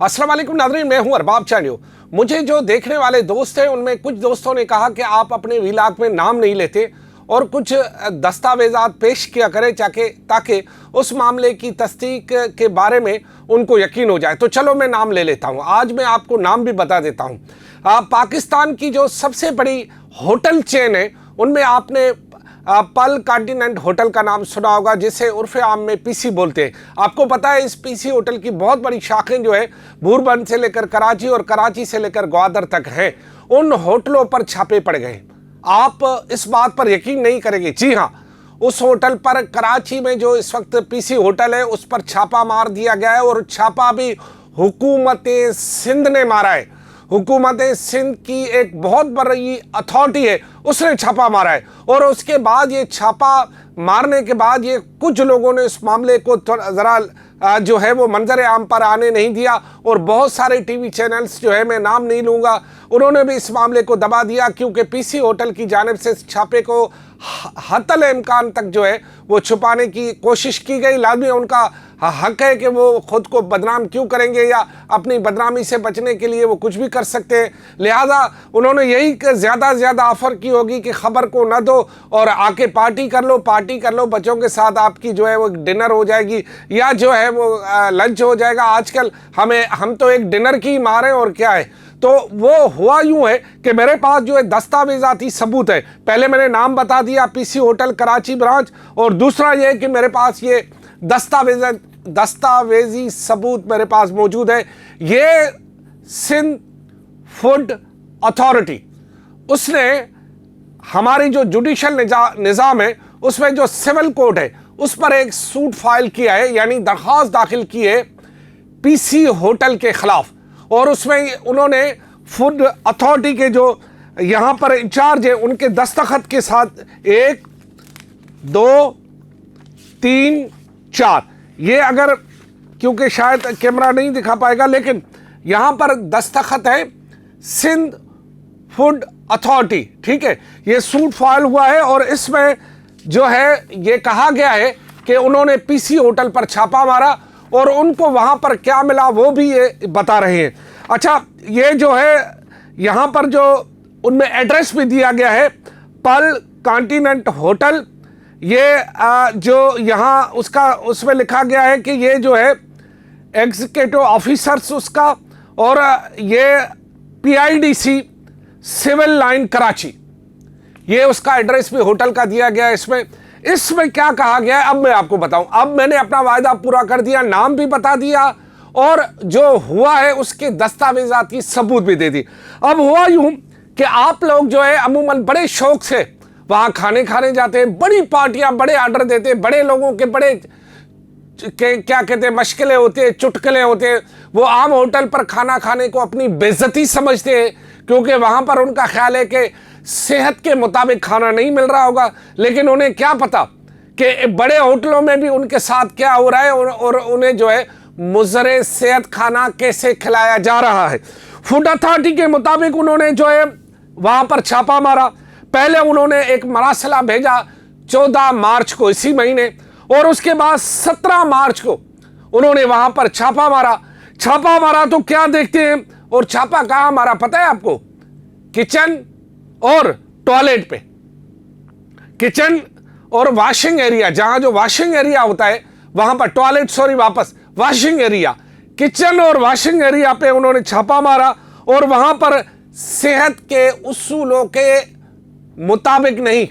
अस्सलाम वालेकुम नाज़रीन, मैं हूं अरबाब चानियो। मुझे जो देखने वाले दोस्त हैं उनमें कुछ दोस्तों ने कहा कि आप अपने व्लॉग में नाम नहीं लेते और कुछ दस्तावेज़ात पेश किया करें ताकि उस मामले की तस्दीक के बारे में उनको यकीन हो जाए। तो चलो मैं नाम ले लेता हूं। आज मैं आपको नाम भी बता देता हूं। पाकिस्तान की जो सबसे बड़ी होटल चेन है उनमें आपने पल कॉन्टिनेंट होटल का नाम सुना होगा, जिसे उर्फ़े आम में पीसी बोलते हैं। आपको पता है इस पीसी होटल की बहुत बड़ी शाखें जो है बुरबन से लेकर कराची और कराची से लेकर ग्वादर तक हैं। उन होटलों पर छापे पड़ गए। आप इस बात पर यकीन नहीं करेंगे, जी हाँ, उस होटल पर कराची में जो इस वक्त पीसी होटल है उस पर छापा मार दिया गया है और छापा भी हुकूमत सिंध ने मारा है। हुकूमत सिंध की एक बहुत बड़ी अथॉरिटी है, उसने छापा मारा है। और उसके बाद ये छापा मारने के बाद ये कुछ लोगों ने इस मामले को ज़रा जो है वो मंजर आम पर आने नहीं दिया और बहुत सारे टीवी चैनल्स जो है, मैं नाम नहीं लूँगा, उन्होंने भी इस मामले को दबा दिया, क्योंकि पीसी होटल की जानिब से इस छापे को हतल इम्कान तक जो है वो छुपाने की कोशिश की गई। लाजमी उनका हक है कि वो खुद को बदनाम क्यों करेंगे, या अपनी बदनामी से बचने के लिए वो कुछ भी कर सकते हैं। लिहाजा उन्होंने यही ज़्यादा से ज़्यादा ऑफ़र की होगी कि ख़बर को न दो और आके पार्टी कर लो, बच्चों के साथ आपकी जो है वो डिनर हो जाएगी या जो है वो लंच हो जाएगा। आजकल हम तो एक डिनर की मार हैं और क्या है। तो वो हुआ यूँ है कि मेरे पास जो है दस्तावेज़ाती सबूत है। पहले मैंने नाम बता दिया, पीसी होटल कराची ब्रांच, और दूसरा ये कि मेरे पास ये दस्तावेजी सबूत मेरे पास मौजूद है। ये सिंध फूड अथॉरिटी, उसने हमारी जो जुडिशल निज़ाम है उसमें जो सिविल कोर्ट है उस पर एक सूट फाइल किया है, यानी दरख्वास्त दाखिल की है पीसी होटल के ख़िलाफ़। और उसमें उन्होंने फूड अथॉरिटी के जो यहाँ पर इंचार्ज है उनके दस्तखत के साथ 1 2 3 4, ये अगर, क्योंकि शायद कैमरा नहीं दिखा पाएगा, लेकिन यहाँ पर दस्तखत है सिंध फूड अथॉरिटी, ठीक है। ये सूट फाइल हुआ है और इसमें जो है ये कहा गया है कि उन्होंने पीसी होटल पर छापा मारा और उनको वहाँ पर क्या मिला वो भी ये बता रहे हैं। अच्छा, ये जो है यहाँ पर जो उनमें एड्रेस भी दिया गया है पल कॉन्टिनेंट होटल, ये जो यहाँ उसमें लिखा गया है कि ये जो है एग्जीक्यूटिव ऑफिसर्स उसका, और ये PIDC सिविल लाइन कराची, ये उसका एड्रेस भी होटल का दिया गया है। इसमें क्या कहा गया है अब मैं आपको बताऊं। अब मैंने अपना वायदा पूरा कर दिया, नाम भी बता दिया और जो हुआ है उसके दस्तावेजाती सबूत भी दे दी। अब हुआ यूं कि आप लोग जो है अमूमन बड़े शौक से वहाँ खाने जाते हैं, बड़ी पार्टियां, बड़े ऑर्डर देते हैं, बड़े लोगों के बड़े क्या कहते हैं मशकिलें होते हैं, चुटकुले होते हैं। वो आम होटल पर खाना खाने को अपनी बेइज्जती समझते हैं, क्योंकि वहाँ पर उनका ख्याल है कि सेहत के मुताबिक खाना नहीं मिल रहा होगा। लेकिन उन्हें क्या पता कि बड़े होटलों में भी उनके साथ क्या हो रहा है और उन्हें जो है मुज़रे सेहत खाना कैसे खिलाया जा रहा है। फूड अथॉरिटी के मुताबिक उन्होंने जो है वहाँ पर छापा मारा। पहले उन्होंने एक मरासला भेजा 14 मार्च को इसी महीने, और उसके बाद 17 मार्च को उन्होंने वहाँ पर छापा मारा तो क्या देखते हैं, और छापा कहाँ मारा पता है आपको? किचन और टॉयलेट पे। किचन और वॉशिंग एरिया, जहां जो वॉशिंग एरिया होता है वहां पर टॉयलेट, वॉशिंग एरिया, किचन और वॉशिंग एरिया पे उन्होंने छापा मारा और वहां पर सेहत के उसूलों के मुताबिक नहीं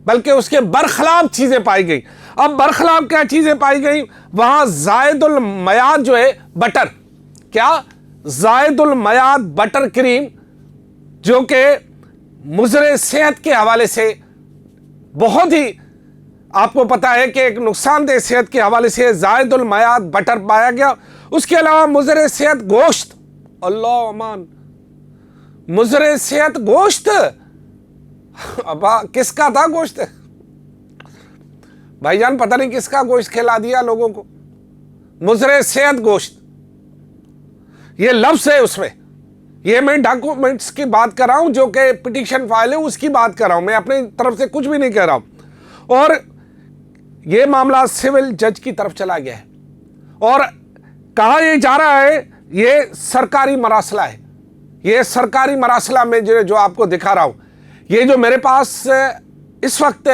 बल्कि उसके बरखिलाफ चीजें पाई गई। अब बरखिलाफ क्या चीजें पाई गई? वहां जायदुल मयाद जो है बटर, क्या जायदुल मयाद बटर क्रीम, जो कि मुज़रे सेहत के हवाले से बहुत ही, आपको पता है कि एक नुकसानदेह सेहत के हवाले से जायदुल मयाद बटर पाया गया। उसके अलावा मुज़रे सेहत गोश्त, अल्लाह अमान, मुज़रे सेहत गोश्त, अब किसका था गोश्त? भाईजान पता नहीं किसका गोश्त खिला दिया लोगों को। मुज़रे सेहत गोश्त, ये लफ्ज़ है उसमें। ये मैं डॉक्यूमेंट्स की बात कर रहा हूं, जो कि पिटीशन फाइल है उसकी बात कर रहा हूं, मैं अपनी तरफ से कुछ भी नहीं कह रहा हूं। और ये मामला सिविल जज की तरफ चला गया है और कहा यह जा रहा है ये सरकारी मरासला है। ये सरकारी मरासला में जो आपको दिखा रहा हूं, ये जो मेरे पास इस वक्त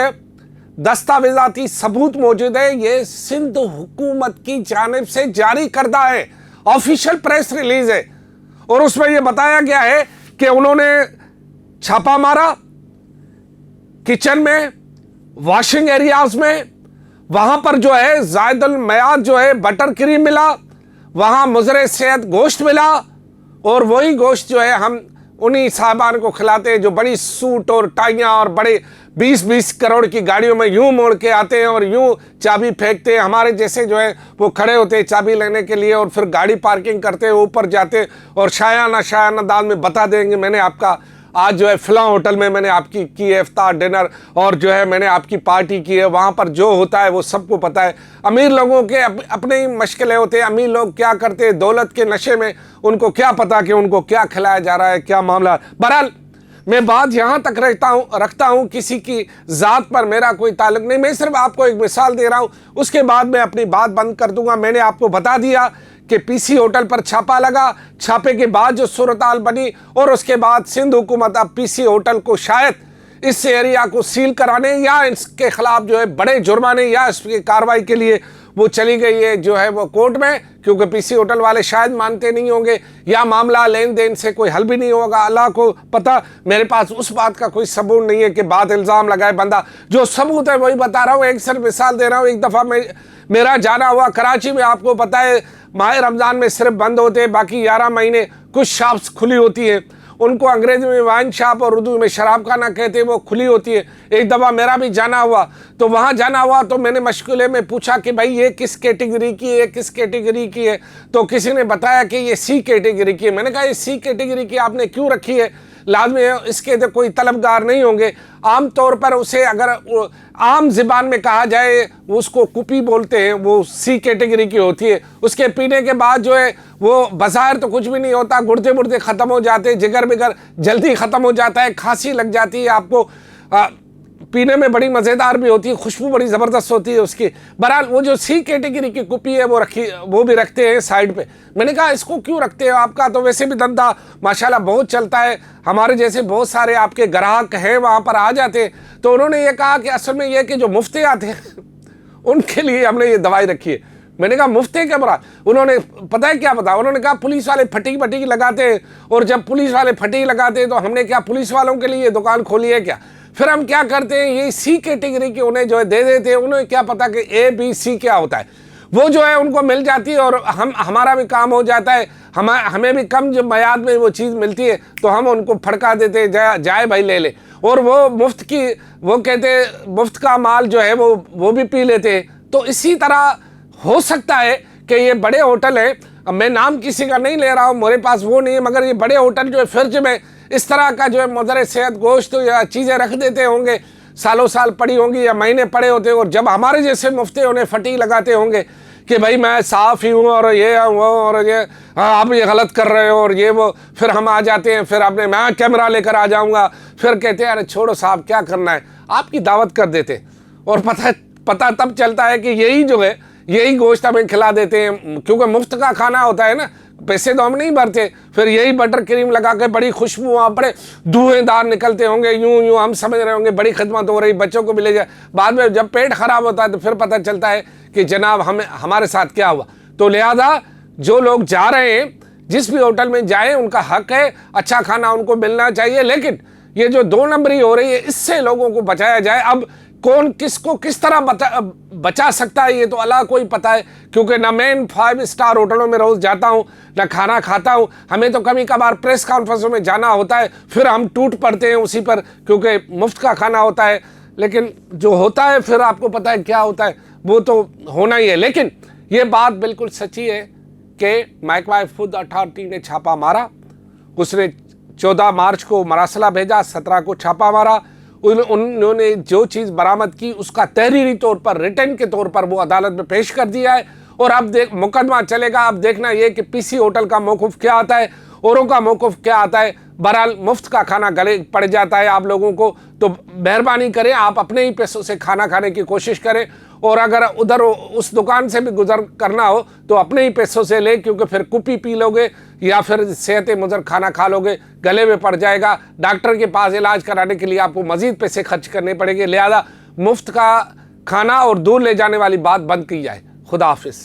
दस्तावेजाती सबूत मौजूद है, ये सिंध हुकूमत की जानिब से जारी करदा है, ऑफिशियल प्रेस रिलीज है। और उसमें यह बताया गया है कि उन्होंने छापा मारा किचन में, वॉशिंग एरियाज में, वहां पर जो है जायदुल मयाद जो है बटर क्रीम मिला, वहां मुजरे सेहत गोश्त मिला, और वही गोश्त जो है हम उन्हीं साहबान को खिलाते हैं जो बड़ी सूट और टाइयां और बड़े 20-20 करोड़ की गाड़ियों में यूं मोड़ के आते हैं और यूं चाबी फेंकते हैं। हमारे जैसे जो है वो खड़े होते हैं चाबी लेने के लिए और फिर गाड़ी पार्किंग करते हैं, ऊपर जाते और शायाना अंदाज में बता देंगे मैंने आपका आज जो है फलां होटल में मैंने आपकी की है इफ्तार डिनर, और जो है मैंने आपकी पार्टी की है, वहाँ पर जो होता है वो सबको पता है। अमीर लोगों के अपने ही मशकिलें होते हैं। अमीर लोग क्या करते हैं दौलत के नशे में, उनको क्या पता कि उनको क्या खिलाया जा रहा है, क्या मामला। बहरहाल मैं बात यहाँ तक रखता हूँ, किसी की ज़ात पर मेरा कोई ताल्लुक नहीं, मैं सिर्फ आपको एक मिसाल दे रहा हूँ, उसके बाद मैं अपनी बात बंद कर दूंगा। मैंने आपको बता दिया कि पीसी होटल पर छापा लगा, छापे के बाद जो सूरत-हाल बनी, और उसके बाद सिंध हुकूमत अब पीसी होटल को शायद इस एरिया को सील कराने या इसके खिलाफ जो है बड़े जुर्माने या इसकी कार्रवाई के लिए वो चली गई है जो है वो कोर्ट में, क्योंकि पीसी होटल वाले शायद मानते नहीं होंगे या मामला लेन देन से कोई हल भी नहीं होगा, अल्लाह को पता। मेरे पास उस बात का कोई सबूत नहीं है कि बात इल्ज़ाम लगाए बंदा, जो सबूत है वही बता रहा हूँ। एक सिर्फ मिसाल दे रहा हूँ। एक दफ़ा मेरा जाना हुआ कराची में, आपको पता है माह रमज़ान में सिर्फ बंद होते हैं, बाकी 11 महीने कुछ शॉप्स खुली होती हैं, उनको अंग्रेजी में वाइन शॉप और उर्दू में शराब खाना कहते हैं, वो खुली होती है। एक दफ़ा मेरा भी जाना हुआ, तो वहाँ जाना हुआ तो मैंने मशगूले में पूछा कि भाई ये किस कैटेगरी की है, किस कैटेगरी की है, तो किसी ने बताया कि ये सी कैटेगरी की है। मैंने कहा ये सी कैटेगरी की आपने क्यों रखी है, लाजमी है इसके तो कोई तलबगार नहीं होंगे। आम तौर पर उसे अगर आम ज़बान में कहा जाए उसको कुपी बोलते हैं, वो सी कैटेगरी की होती है। उसके पीने के बाद जो है वो बाज़ार तो कुछ भी नहीं होता, गुर्दे मुर्दे ख़त्म हो जाते, जिगर बिगर जल्दी ख़त्म हो जाता है, खांसी लग जाती है आपको, पीने में बड़ी मज़ेदार भी होती है, खुशबू बड़ी ज़बरदस्त होती है उसकी। बहरहाल वो जो सी कैटेगरी की कुपी है वो भी रखते हैं साइड पे। मैंने कहा इसको क्यों रखते हो, आपका तो वैसे भी धंधा माशाल्लाह बहुत चलता है, हमारे जैसे बहुत सारे आपके ग्राहक हैं वहाँ पर आ जाते हैं। तो उन्होंने ये कहा कि असल में ये कि जो मुफ्ती आते हैं उनके लिए हमने ये दवाई रखी है। मैंने कहा मुफ्ती क्या बरा, उन्होंने पता है क्या बताया, उन्होंने कहा पुलिस वाले फटीक लगाते हैं, और जब पुलिस वाले फटीक लगाते हैं तो हमने क्या पुलिस वालों के लिए दुकान खोली है क्या। फिर हम क्या करते हैं, ये सी कैटेगरी के उन्हें जो है दे देते हैं, उन्हें क्या पता कि ए बी सी क्या होता है, वो जो है उनको मिल जाती है और हमारा भी काम हो जाता है। हमें भी कम जो मयाद में वो चीज़ मिलती है तो हम उनको फड़का देते हैं, जाए भाई ले ले, और वो मुफ्त की, वो कहते हैं मुफ्त का माल जो है वो भी पी लेते हैं। तो इसी तरह हो सकता है कि ये बड़े होटल हैं, अब मैं नाम किसी का नहीं ले रहा हूँ, मेरे पास वो नहीं है, मगर ये बड़े होटल जो है फ्रिज में इस तरह का जो है मुदर सेहत गोश्त या चीज़ें रख देते होंगे, सालों साल पड़ी होंगी या महीने पड़े होते हैं, और जब हमारे जैसे मुफ्ती उन्हें फटी लगाते होंगे कि भाई मैं साफ़ ही हूँ और ये वो और ये आप ये गलत कर रहे हो और ये वो, फिर हम आ जाते हैं, फिर आपने मैं कैमरा लेकर आ जाऊँगा, फिर कहते हैं अरे छोड़ो साहब क्या करना है, आपकी दावत कर देते, और पता तब चलता है कि यही जो है यही गोश्त हमें खिला देते हैं, क्योंकि मुफ्त का खाना होता है ना, पैसे तो हम नहीं भरते। फिर यही बटर क्रीम लगा के बड़ी खुशबू वहाँ बड़े धुएंदार निकलते होंगे, यूं हम समझ रहे होंगे बड़ी खिदमत हो रही, बच्चों को भी ले जाए, बाद में जब पेट खराब होता है तो फिर पता चलता है कि जनाब हमारे साथ क्या हुआ। तो लिहाजा जो लोग जा रहे हैं, जिस भी होटल में जाएं, उनका हक है, अच्छा खाना उनको मिलना चाहिए, लेकिन ये जो 2 नंबरी हो रही है इससे लोगों को बचाया जाए। अब कौन किसको किस तरह बचा सकता है ये तो अल्लाह को ही पता है, क्योंकि ना मैं इन 5 स्टार होटलों में रोज़ जाता हूँ, ना खाना खाता हूँ, हमें तो कभी कभार प्रेस कॉन्फ्रेंसों में जाना होता है, फिर हम टूट पड़ते हैं उसी पर, क्योंकि मुफ्त का खाना होता है। लेकिन जो होता है फिर आपको पता है क्या होता है, वो तो होना ही है। लेकिन ये बात बिल्कुल सच्ची है कि माइक्रोवेव फूड अथॉरिटी ने छापा मारा, उसने 14 मार्च को मरासला भेजा, 17 को छापा मारा, उन्होंने जो चीज़ बरामद की उसका तहरीरी तौर पर, रिटर्न के तौर पर वो अदालत में पेश कर दिया है, और अब मुकदमा चलेगा। अब देखना ये कि पीसी होटल का मौक़िफ़ क्या आता है, औरों का मौक़िफ़ क्या आता है। बहरहाल मुफ्त का खाना गले पड़ जाता है आप लोगों को, तो मेहरबानी करें आप अपने ही पैसों से खाना खाने की कोशिश करें, और अगर उधर उस दुकान से भी गुजर करना हो तो अपने ही पैसों से ले, क्योंकि फिर कुपी पी लोगे या फिर सेहत मुज़र खाना खा लोगे, गले में पड़ जाएगा। डॉक्टर के पास इलाज कराने के लिए आपको मज़ीद पैसे खर्च करने पड़ेंगे। लिहाजा मुफ्त का खाना और दूर ले जाने वाली बात बंद की जाए। खुदा हाफिज़।